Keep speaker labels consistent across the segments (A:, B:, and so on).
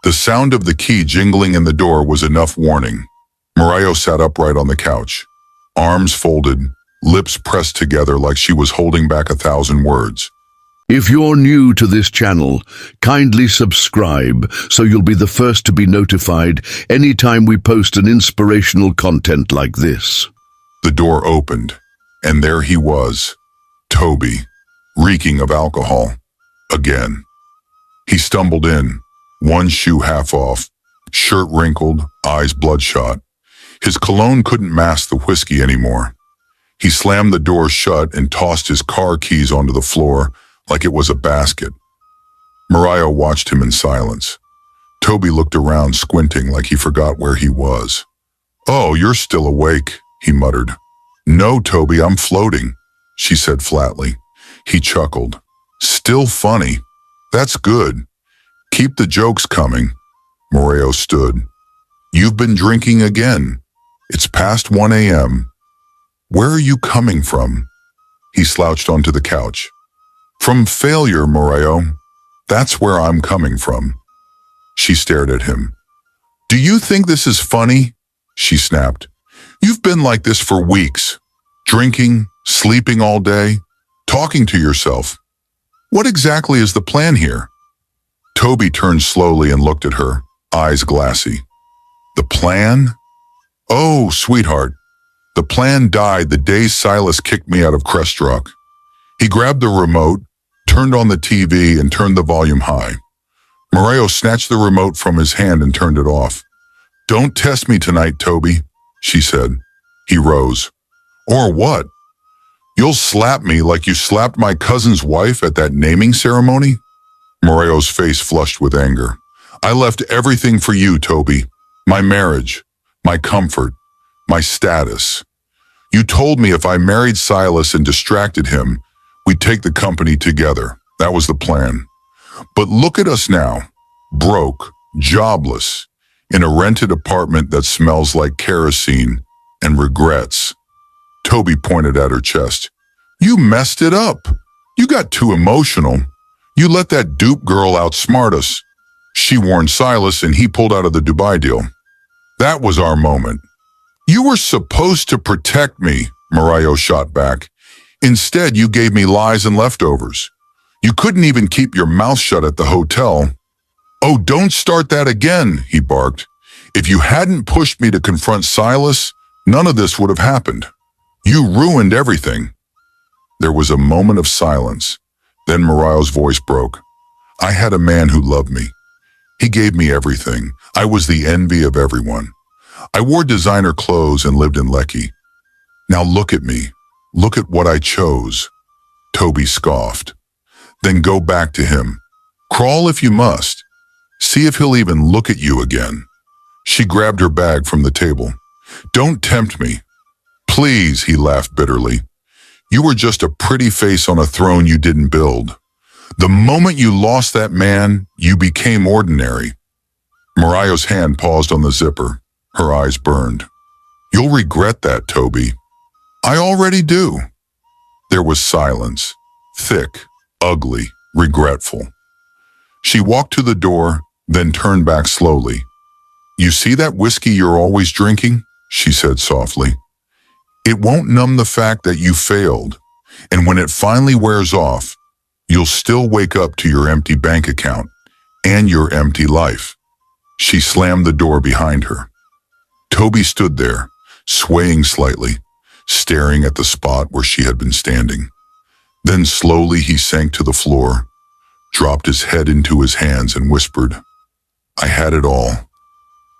A: The sound of the key jingling in the door was enough warning. Morayo sat upright on the couch, arms folded, lips pressed together like she was holding back 1,000 words.
B: If you're new to this channel, kindly subscribe so you'll be the first to be notified anytime we post an inspirational content like this.
A: The door opened, and there he was, Toby, reeking of alcohol. Again. He stumbled in, one shoe half off, shirt wrinkled, eyes bloodshot. His cologne couldn't mask the whiskey anymore. He slammed the door shut and tossed his car keys onto the floor like it was a basket. Morayo watched him in silence. Toby looked around, squinting like he forgot where he was. "Oh, you're still awake," he muttered. "No, Toby, I'm floating," she said flatly. He chuckled. "Still funny. That's good. Keep the jokes coming." Morayo stood. "You've been drinking again. It's past 1 a.m. Where are you coming from?" He slouched onto the couch. "From failure, Morayo. That's where I'm coming from." She stared at him. "Do you think this is funny?" she snapped. "You've been like this for weeks. Drinking, sleeping all day, talking to yourself. What exactly is the plan here?" Toby turned slowly and looked at her, eyes glassy. "The plan? Oh, sweetheart. The plan died the day Silas kicked me out of Crestrock." He grabbed the remote, turned on the TV, and turned the volume high. Morayo snatched the remote from his hand and turned it off. "Don't test me tonight, Toby," she said. He rose. "Or what? You'll slap me like you slapped my cousin's wife at that naming ceremony?" Morayo's face flushed with anger. "I left everything for you, Toby. My marriage, my comfort, my status. You told me if I married Silas and distracted him, we'd take the company together. That was the plan. But look at us now, broke, jobless, in a rented apartment that smells like kerosene and regrets." Toby pointed at her chest. "You messed it up. You got too emotional. You let that dupe girl outsmart us. She warned Silas and he pulled out of the Dubai deal. That was our moment." "You were supposed to protect me," Morayo shot back. "Instead, you gave me lies and leftovers. You couldn't even keep your mouth shut at the hotel." "Oh, don't start that again," he barked. "If you hadn't pushed me to confront Silas, none of this would have happened. You ruined everything." There was a moment of silence. Then Morayo's voice broke. "I had a man who loved me. He gave me everything. I was the envy of everyone. I wore designer clothes and lived in Lekki. Now look at me. Look at what I chose." Toby scoffed. "Then go back to him. Crawl if you must. See if he'll even look at you again." She grabbed her bag from the table. "Don't tempt me. Please," he laughed bitterly. "You were just a pretty face on a throne you didn't build. The moment you lost that man, you became ordinary." Morayo's hand paused on the zipper. Her eyes burned. "You'll regret that, Toby." "I already do." There was silence, thick, ugly, regretful. She walked to the door, then turned back slowly. "You see that whiskey you're always drinking?" she said softly. "It won't numb the fact that you failed, and when it finally wears off, you'll still wake up to your empty bank account and your empty life." She slammed the door behind her. Toby stood there, swaying slightly, staring at the spot where she had been standing. Then slowly he sank to the floor, dropped his head into his hands and whispered, "I had it all,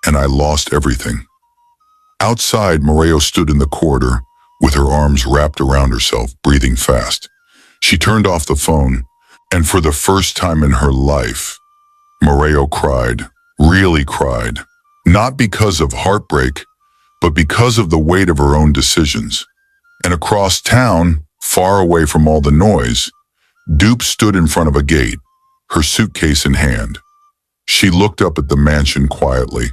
A: and I lost everything." Outside, Morayo stood in the corridor with her arms wrapped around herself, breathing fast. She turned off the phone, and for the first time in her life, Morayo cried, really cried, not because of heartbreak, but because of the weight of her own decisions. And across town, far away from all the noise, Dupe stood in front of a gate, her suitcase in hand. She looked up at the mansion quietly.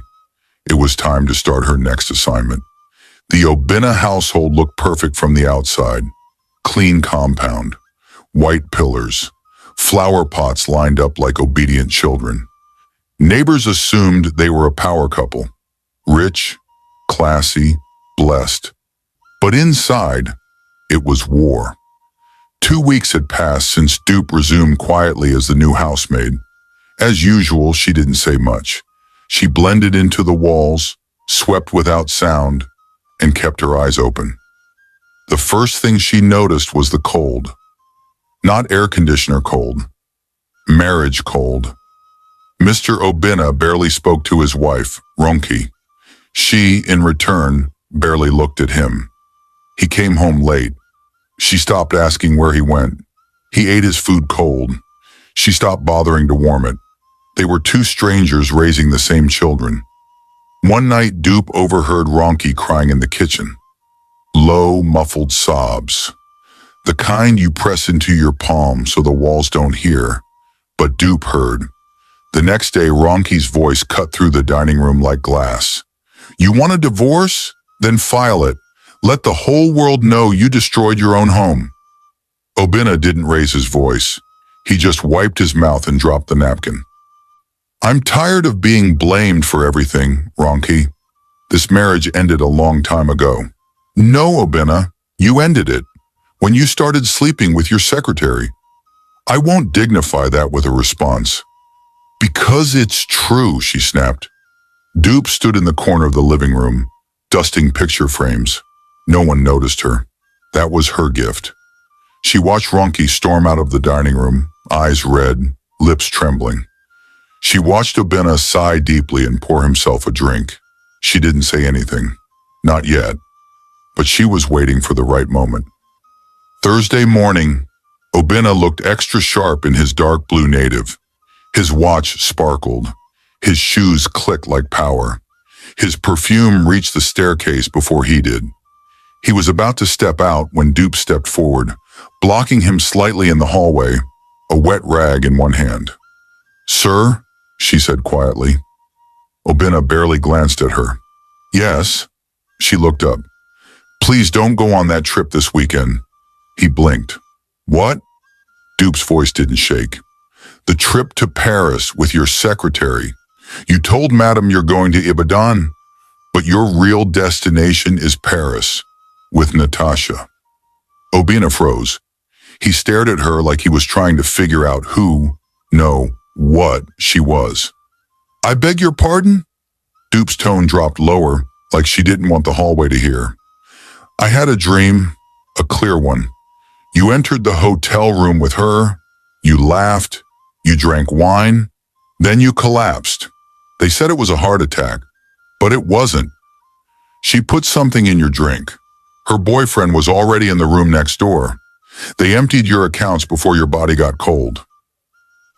A: It was time to start her next assignment. The Obina household looked perfect from the outside. Clean compound, white pillars, flower pots lined up like obedient children. Neighbors assumed they were a power couple, rich, classy, blessed. But inside, it was war. 2 weeks had passed since Dupe resumed quietly as the new housemaid. As usual, she didn't say much. She blended into the walls, swept without sound, and kept her eyes open. The first thing she noticed was the cold. Not air conditioner cold. Marriage cold. Mr. Obinna barely spoke to his wife, Ronki. She, in return, barely looked at him. He came home late. She stopped asking where he went. He ate his food cold. She stopped bothering to warm it. They were two strangers raising the same children. One night, Dupe overheard Ronki crying in the kitchen. Low, muffled sobs. The kind you press into your palm so the walls don't hear. But Dupe heard. The next day, Ronki's voice cut through the dining room like glass. You want a divorce? Then file it. Let the whole world know you destroyed your own home. Obinna didn't raise his voice. He just wiped his mouth and dropped the napkin. I'm tired of being blamed for everything, Ronki. This marriage ended a long time ago. No, Obinna, you ended it. When you started sleeping with your secretary. I won't dignify that with a response. Because it's true, she snapped. Dupe stood in the corner of the living room, dusting picture frames. No one noticed her. That was her gift. She watched Ronki storm out of the dining room, eyes red, lips trembling. She watched Obinna sigh deeply and pour himself a drink. She didn't say anything. Not yet. But she was waiting for the right moment. Thursday morning, Obinna looked extra sharp in his dark blue native. His watch sparkled. His shoes clicked like power. His perfume reached the staircase before he did. He was about to step out when Dupe stepped forward, blocking him slightly in the hallway, a wet rag in one hand. Sir, she said quietly. Obinna barely glanced at her. Yes, she looked up. Please don't go on that trip this weekend. He blinked. What? Dupe's voice didn't shake. The trip to Paris with your secretary. You told Madam you're going to Ibadan, but your real destination is Paris, with Natasha. Obinna froze. He stared at her like he was trying to figure out who, no, what she was. I beg your pardon? Dupe's tone dropped lower, like she didn't want the hallway to hear. I had a dream, a clear one. You entered the hotel room with her, you laughed, you drank wine, then you collapsed. They said it was a heart attack, but it wasn't. She put something in your drink. Her boyfriend was already in the room next door. They emptied your accounts before your body got cold.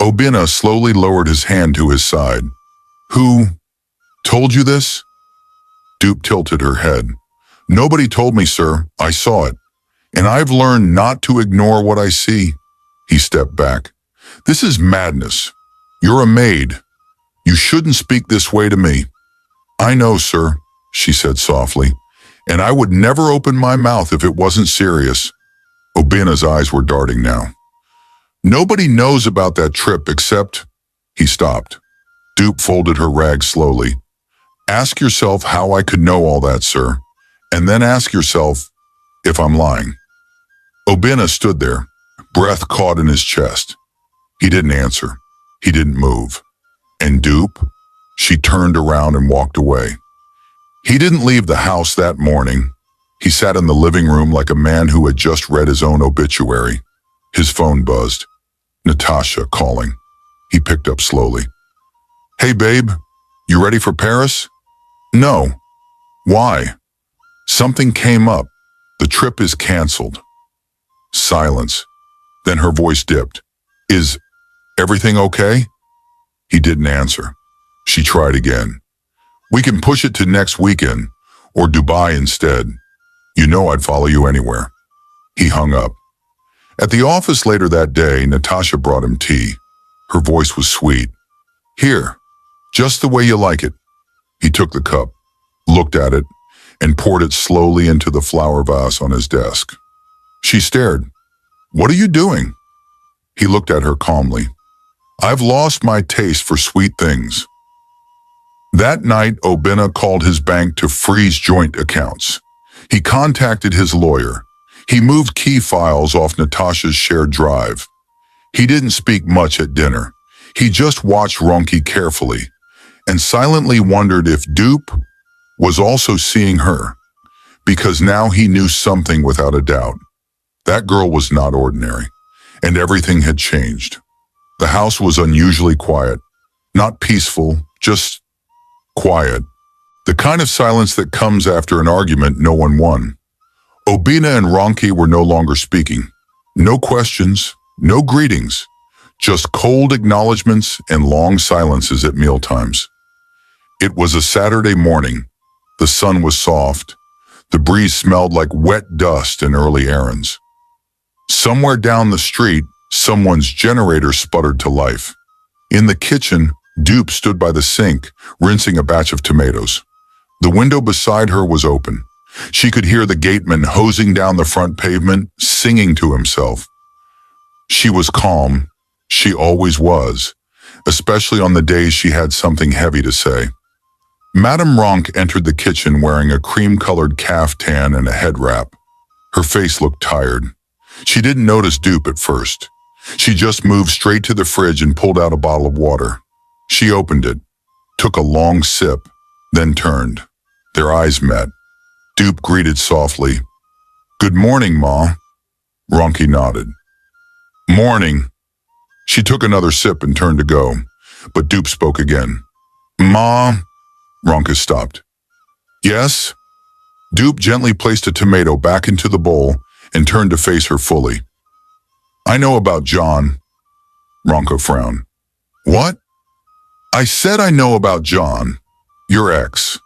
A: Obinna slowly lowered his hand to his side. Who told you this? Dupe tilted her head. Nobody told me, sir. I saw it. And I've learned not to ignore what I see. He stepped back. This is madness. You're a maid. You shouldn't speak this way to me. I know, sir, she said softly, and I would never open my mouth if it wasn't serious. Obinna's eyes were darting now. Nobody knows about that trip except... He stopped. Dupe folded her rag slowly. Ask yourself how I could know all that, sir, and then ask yourself if I'm lying. Obinna stood there, breath caught in his chest. He didn't answer. He didn't move. And Dupe? She turned around and walked away. He didn't leave the house that morning. He sat in the living room like a man who had just read his own obituary. His phone buzzed. Natasha calling. He picked up slowly. Hey, babe, you ready for Paris? No. Why? Something came up. The trip is canceled. Silence. Then her voice dipped. Is everything okay? He didn't answer. She tried again. We can push it to next weekend, or Dubai instead. You know I'd follow you anywhere. He hung up. At the office later that day, Natasha brought him tea. Her voice was sweet. Here, just the way you like it. He took the cup, looked at it, and poured it slowly into the flower vase on his desk. She stared. What are you doing? He looked at her calmly. I've lost my taste for sweet things. That night, Obinna called his bank to freeze joint accounts. He contacted his lawyer. He moved key files off Natasha's shared drive. He didn't speak much at dinner. He just watched Ronki carefully and silently wondered if Dupe was also seeing her, because now he knew something without a doubt. That girl was not ordinary, and everything had changed. The house was unusually quiet, not peaceful, just quiet. The kind of silence that comes after an argument no one won. Obinna and Ronki were no longer speaking. No questions, no greetings, just cold acknowledgments and long silences at mealtimes. It was a Saturday morning. The sun was soft. The breeze smelled like wet dust and early errands. Somewhere down the street, someone's generator sputtered to life. In the kitchen, Dupe stood by the sink, rinsing a batch of tomatoes. The window beside her was open. She could hear the gateman hosing down the front pavement, singing to himself. She was calm. She always was, especially on the days she had something heavy to say. Madame Ronk entered the kitchen wearing a cream-colored caftan and a head wrap. Her face looked tired. She didn't notice Dupe at first. She just moved straight to the fridge and pulled out a bottle of water. She opened it, took a long sip, then turned. Their eyes met. Dupe greeted softly. "Good morning, Ma." Ronki nodded. "Morning." She took another sip and turned to go, but Dupe spoke again. "Ma." Ronka stopped. "Yes?" Dupe gently placed a tomato back into the bowl and turned to face her fully. "I know about John." Ronka frowned. "What?" "I said I know about John, your ex,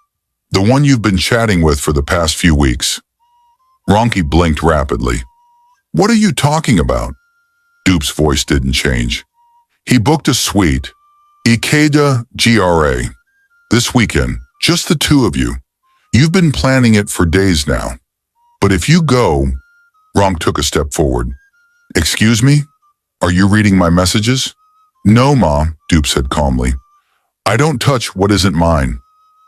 A: the one you've been chatting with for the past few weeks." Ronki blinked rapidly. "What are you talking about?" Dupe's voice didn't change. "He booked a suite, Ikeda GRA, this weekend, just the two of you. You've been planning it for days now. But if you go..." Ronk took a step forward. "Excuse me? Are you reading my messages?" "No, Ma," Dupe said calmly. "I don't touch what isn't mine,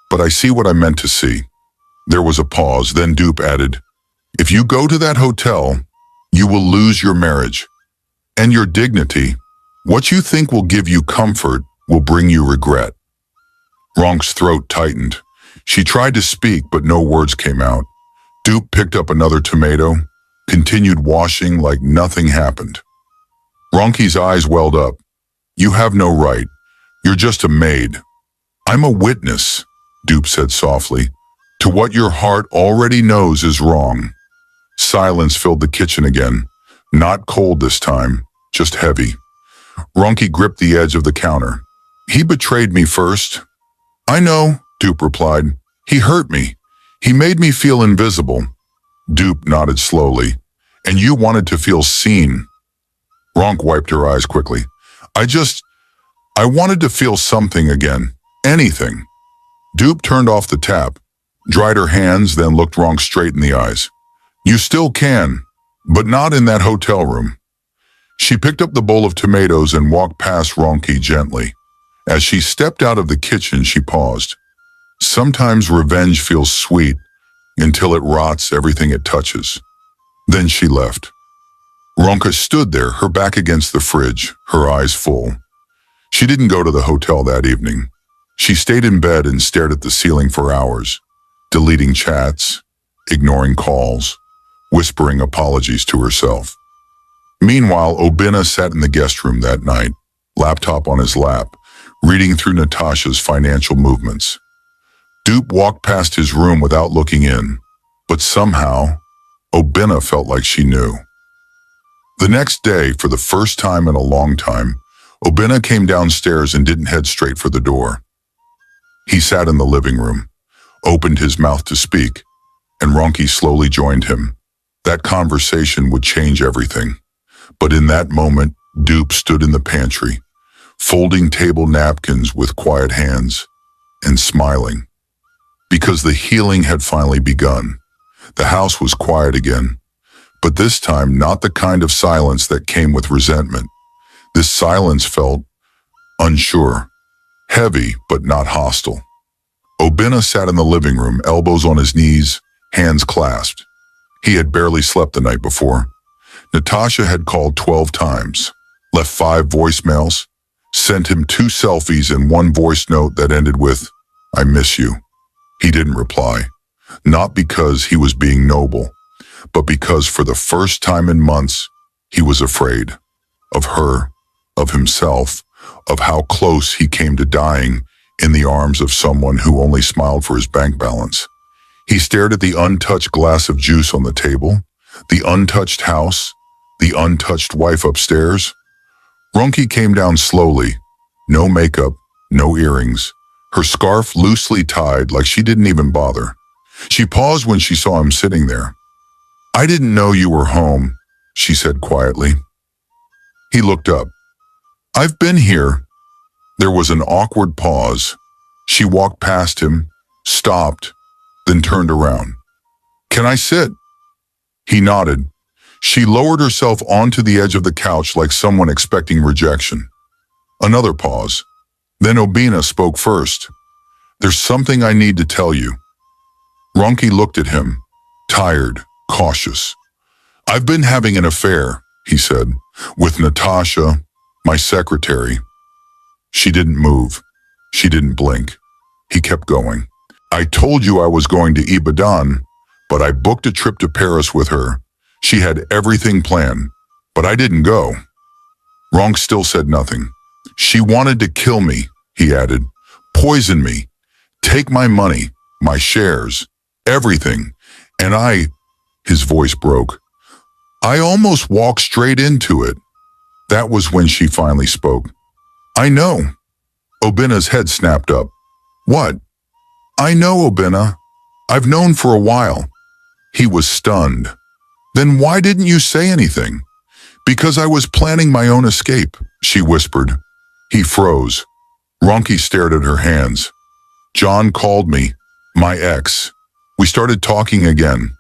A: but I see what I meant to see." There was a pause, then Dupe added, "If you go to that hotel, you will lose your marriage and your dignity. What you think will give you comfort will bring you regret." Ronk's throat tightened. She tried to speak, but no words came out. Dupe picked up another tomato, continued washing like nothing happened. Ronki's eyes welled up. "You have no right. You're just a maid." "I'm a witness," Dupe said softly, "to what your heart already knows is wrong." Silence filled the kitchen again, not cold this time, just heavy. Ronki gripped the edge of the counter. "He betrayed me first." "I know," Dupe replied. "He hurt me. He made me feel invisible." Dupe nodded slowly. "And you wanted to feel seen." Ronk wiped her eyes quickly. I wanted to feel something again. Anything." Dupe turned off the tap, dried her hands, then looked Ronk straight in the eyes. "You still can, but not in that hotel room." She picked up the bowl of tomatoes and walked past Ronki gently. As she stepped out of the kitchen, she paused. Sometimes revenge feels sweet until it rots everything it touches. Then she left. Ronka stood there, her back against the fridge, her eyes full. She didn't go to the hotel that evening. She stayed in bed and stared at the ceiling for hours, deleting chats, ignoring calls, whispering apologies to herself. Meanwhile, Obinna sat in the guest room that night, laptop on his lap, reading through Natasha's financial movements. Dupe walked past his room without looking in, but somehow, Obinna felt like she knew. The next day, for the first time in a long time, Obinna came downstairs and didn't head straight for the door. He sat in the living room, opened his mouth to speak, and Ronki slowly joined him. That conversation would change everything. But in that moment, Dupe stood in the pantry, folding table napkins with quiet hands, and smiling. Because the healing had finally begun. The house was quiet again, but this time not the kind of silence that came with resentment. This silence felt unsure, heavy but not hostile. Obinna sat in the living room, elbows on his knees, hands clasped. He had barely slept the night before. Natasha had called 12 times, left 5 voicemails, sent him 2 selfies and 1 voice note that ended with, "I miss you." He didn't reply, not because he was being noble, but because for the first time in months, he was afraid of her, of himself, of how close he came to dying in the arms of someone who only smiled for his bank balance. He stared at the untouched glass of juice on the table, the untouched house, the untouched wife upstairs. Ronki came down slowly, no makeup, no earrings, her scarf loosely tied like she didn't even bother. She paused when she saw him sitting there. "I didn't know you were home," she said quietly. He looked up. "I've been here." There was an awkward pause. She walked past him, stopped, then turned around. "Can I sit?" He nodded. She lowered herself onto the edge of the couch like someone expecting rejection. Another pause. Then Obinna spoke first. "There's something I need to tell you." Ronki looked at him, tired, cautious. "I've been having an affair," he said, "with Natasha, my secretary." She didn't move. She didn't blink. He kept going. "I told you I was going to Ibadan, but I booked a trip to Paris with her. She had everything planned, but I didn't go." Ronk still said nothing. "She wanted to kill me," he added. "Poison me. Take my money, my shares, everything. And his voice broke. "I almost walked straight into it." That was when she finally spoke. "I know." Obinna's head snapped up. "What?" "I know, Obinna. I've known for a while." He was stunned. "Then why didn't you say anything?" "Because I was planning my own escape," she whispered. He froze. Ronki stared at her hands. "John called me, my ex. We started talking again.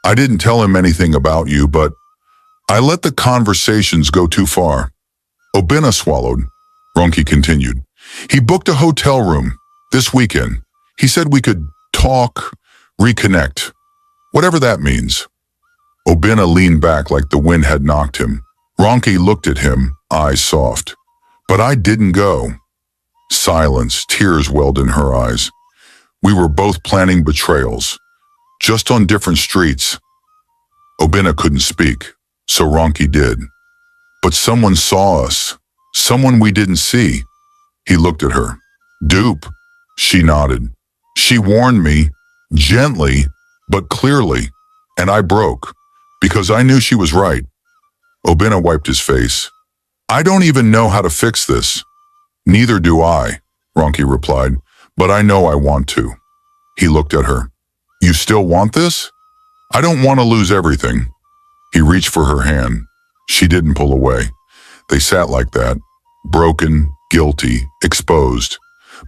A: I didn't tell him anything about you, but I let the conversations go too far." Obinna swallowed. Ronki continued. "He booked a hotel room this weekend. He said we could talk, reconnect, whatever that means." Obinna leaned back like the wind had knocked him. Ronki looked at him, eyes soft. "But I didn't go." Silence, tears welled in her eyes. "We were both planning betrayals, just on different streets." Obinna couldn't speak, so Ronki did. "But someone saw us, someone we didn't see." He looked at her. "Dupe." She nodded. "She warned me, gently, but clearly, and I broke, because I knew she was right." Obinna wiped his face. "I don't even know how to fix this." "Neither do I," Ronki replied, "but I know I want to." He looked at her. "You still want this?" "I don't want to lose everything." He reached for her hand. She didn't pull away. They sat like that, broken, guilty, exposed,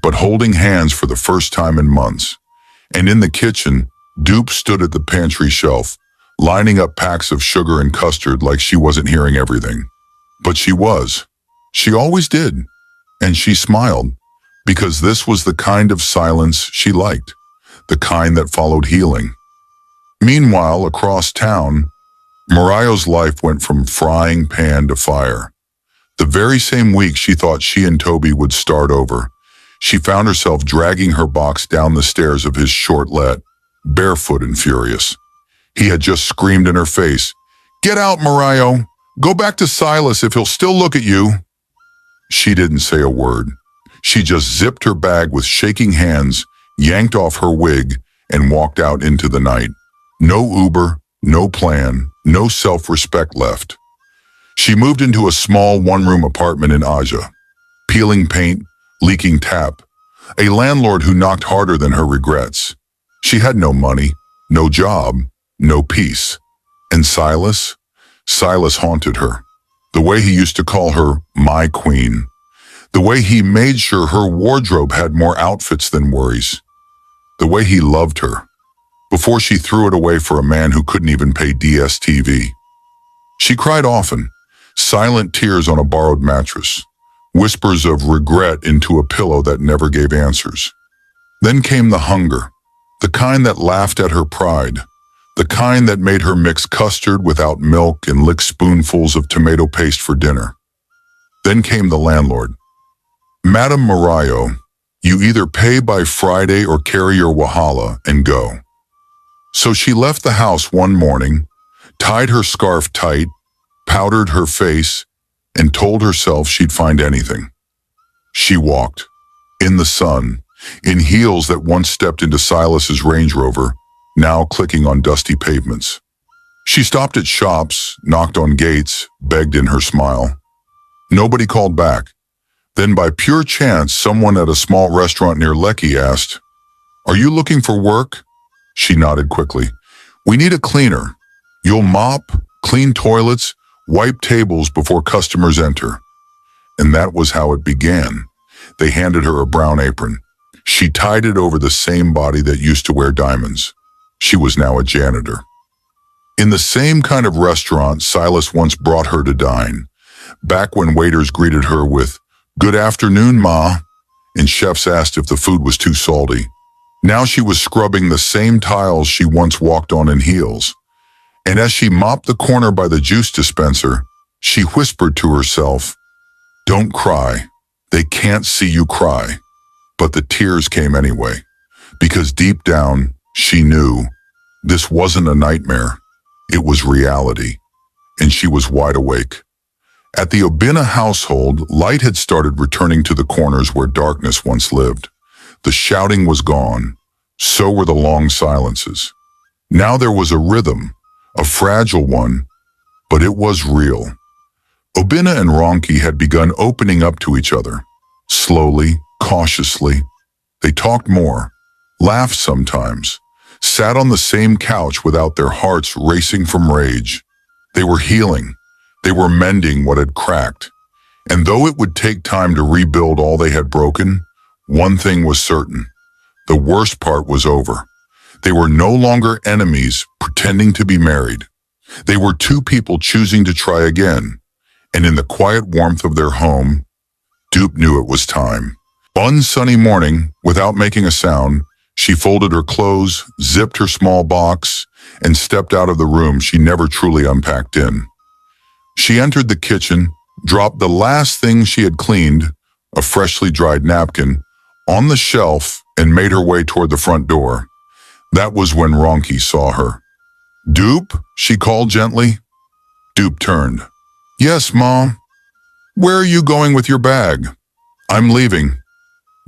A: but holding hands for the first time in months. And in the kitchen, Dupe stood at the pantry shelf, lining up packs of sugar and custard like she wasn't hearing everything. But she was. She always did. And she smiled, because this was the kind of silence she liked, the kind that followed healing. Meanwhile, across town, Mariah's life went from frying pan to fire. The very same week she thought she and Toby would start over, she found herself dragging her box down the stairs of his shortlet, barefoot and furious. He had just screamed in her face, "Get out, Mariah! Go back to Silas if he'll still look at you." She didn't say a word. She just zipped her bag with shaking hands, yanked off her wig, and walked out into the night. No Uber, no plan, no self-respect left. She moved into a small one-room apartment in Aja, peeling paint, leaking tap, a landlord who knocked harder than her regrets. She had no money, no job, no peace. And Silas? Silas haunted her. The way he used to call her my queen. The way he made sure her wardrobe had more outfits than worries. The way he loved her, before she threw it away for a man who couldn't even pay DSTV. She cried often, silent tears on a borrowed mattress. whispers of regret into a pillow that never gave answers. Then came the hunger, the kind that laughed at her pride, the kind that made her mix custard without milk and lick spoonfuls of tomato paste for dinner. Then came the landlord. Madam Morayo, you either pay by Friday or carry your wahala and go. So she left the house one morning, tied her scarf tight, powdered her face, and told herself she'd find anything. She walked, in the sun, in heels that once stepped into Silas's Range Rover, now clicking on dusty pavements. She stopped at shops, knocked on gates, begged in her smile. Nobody called back. Then by pure chance, someone at a small restaurant near Lekki asked, "Are you looking for work?" She nodded quickly. "We need a cleaner. You'll mop, clean toilets, wipe tables before customers enter." And that was how it began. They handed her a brown apron. She tied it over the same body that used to wear diamonds. She was now a janitor. In the same kind of restaurant Silas once brought her to dine, back when waiters greeted her with, "Good afternoon, Ma," and chefs asked if the food was too salty. Now she was scrubbing the same tiles she once walked on in heels. And as she mopped the corner by the juice dispenser, she whispered to herself, "Don't cry. They can't see you cry." But the tears came anyway, because deep down, she knew this wasn't a nightmare. It was reality, and she was wide awake. At the Obina household, light had started returning to the corners where darkness once lived. The shouting was gone. So were the long silences. Now there was a rhythm, a fragile one, but it was real. Obina and Ronki had begun opening up to each other. Slowly, cautiously. They talked more, laughed sometimes, sat on the same couch without their hearts racing from rage. They were healing. They were mending what had cracked. And though it would take time to rebuild all they had broken, one thing was certain. The worst part was over. They were no longer enemies pretending to be married. They were two people choosing to try again. And in the quiet warmth of their home, Dupe knew it was time. One sunny morning, without making a sound, she folded her clothes, zipped her small box, and stepped out of the room she never truly unpacked in. She entered the kitchen, dropped the last thing she had cleaned, a freshly dried napkin, on the shelf and made her way toward the front door. That was when Ronki saw her. "Dupe?" she called gently. Dupe turned. "Yes, Mom. Where are you going with your bag?" "I'm leaving."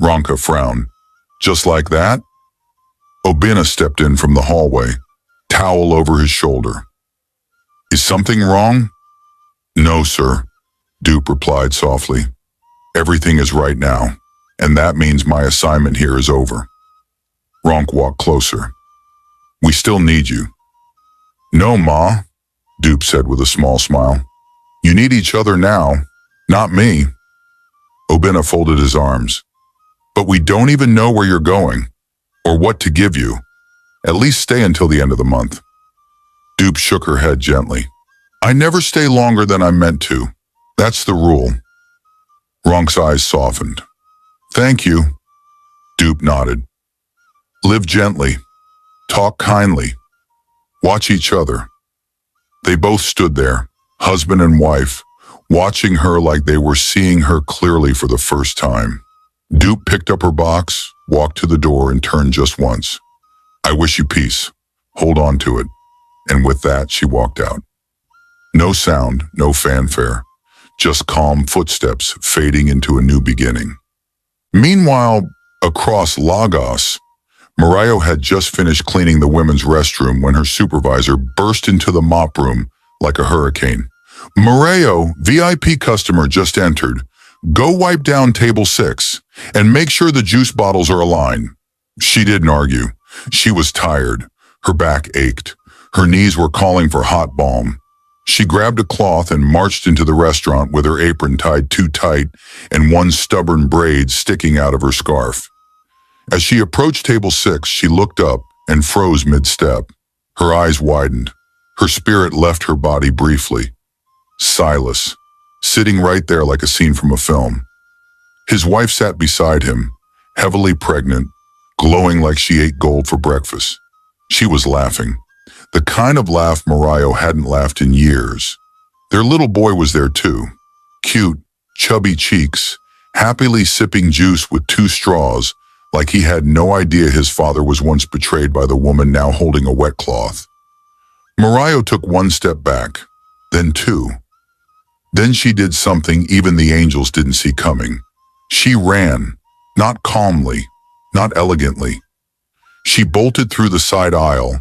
A: Ronka frowned. "Just like that?" Obina stepped in from the hallway, towel over his shoulder. "Is something wrong?" "No, sir," Dupe replied softly. "Everything is right now, and that means my assignment here is over." Ronk walked closer. "We still need you." "No, Ma," Dupe said with a small smile. "You need each other now, not me." Obina folded his arms. "But we don't even know where you're going, or what to give you. At least stay until the end of the month." Dupe shook her head gently. "I never stay longer than I'm meant to. That's the rule." Ronk's eyes softened. "Thank you." Dupe nodded. "Live gently. Talk kindly. Watch each other." They both stood there, husband and wife, watching her like they were seeing her clearly for the first time. Dupe picked up her box, walked to the door, and turned just once. "I wish you peace. Hold on to it." And with that, she walked out. No sound, no fanfare, just calm footsteps fading into a new beginning. Meanwhile, across Lagos, Morayo had just finished cleaning the women's restroom when her supervisor burst into the mop room like a hurricane. "Morayo, VIP customer just entered. Go wipe down table 6 and make sure the juice bottles are aligned." She didn't argue. She was tired. Her back ached. Her knees were calling for hot balm. She grabbed a cloth and marched into the restaurant with her apron tied too tight and one stubborn braid sticking out of her scarf. As she approached table 6, she looked up and froze mid-step. Her eyes widened. Her spirit left her body briefly. Silas, sitting right there like a scene from a film. His wife sat beside him, heavily pregnant, glowing like she ate gold for breakfast. She was laughing, the kind of laugh Mariah hadn't laughed in years. Their little boy was there too, cute, chubby cheeks, happily sipping juice with 2 straws, like he had no idea his father was once betrayed by the woman now holding a wet cloth. Mariah took 1 step back, then 2. Then she did something even the angels didn't see coming. She ran, not calmly, not elegantly. She bolted through the side aisle,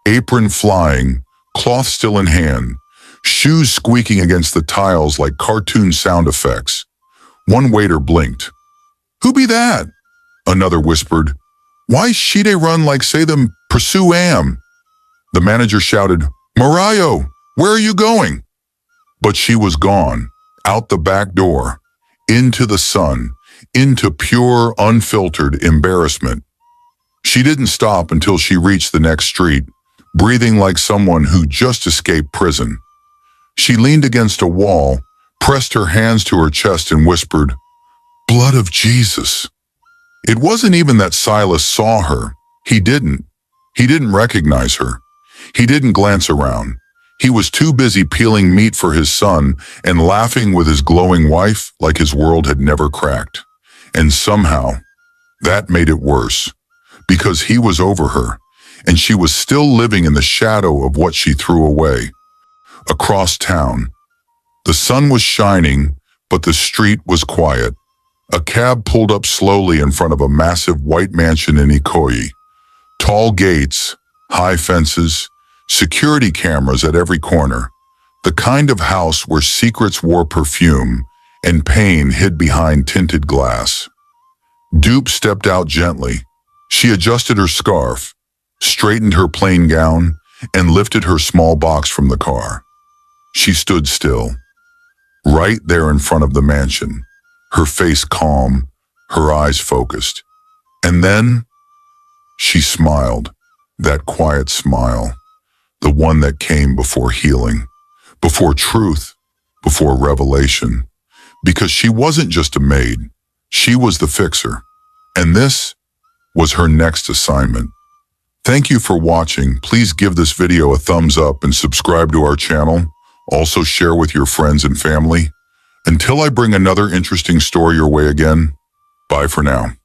A: apron flying, cloth still in hand, shoes squeaking against the tiles like cartoon sound effects. One waiter blinked. "Who be that?" Another whispered. "Why she dey run like say them pursue am?" The manager shouted, "Mariah, where are you going?" But she was gone, out the back door, into the sun, into pure, unfiltered embarrassment. She didn't stop until she reached the next street, breathing like someone who just escaped prison. She leaned against a wall, pressed her hands to her chest and whispered, "Blood of Jesus." It wasn't even that Silas saw her. He didn't. He didn't recognize her. He didn't glance around. He was too busy peeling meat for his son and laughing with his glowing wife like his world had never cracked. And somehow, that made it worse, because he was over her, and she was still living in the shadow of what she threw away. Across town, the sun was shining, but the street was quiet. A cab pulled up slowly in front of a massive white mansion in Ikoyi. Tall gates, high fences, security cameras at every corner. The kind of house where secrets wore perfume and pain hid behind tinted glass. Dupe stepped out gently. She adjusted her scarf, straightened her plain gown, and lifted her small box from the car. She stood still, right there in front of the mansion, her face calm, her eyes focused. And then she smiled, that quiet smile, the one that came before healing, before truth, before revelation. Because she wasn't just a maid, she was the fixer. And this was her next assignment. Thank you for watching. Please give this video a thumbs up and subscribe to our channel. Also share with your friends and family. Until I bring another interesting story your way again, bye for now.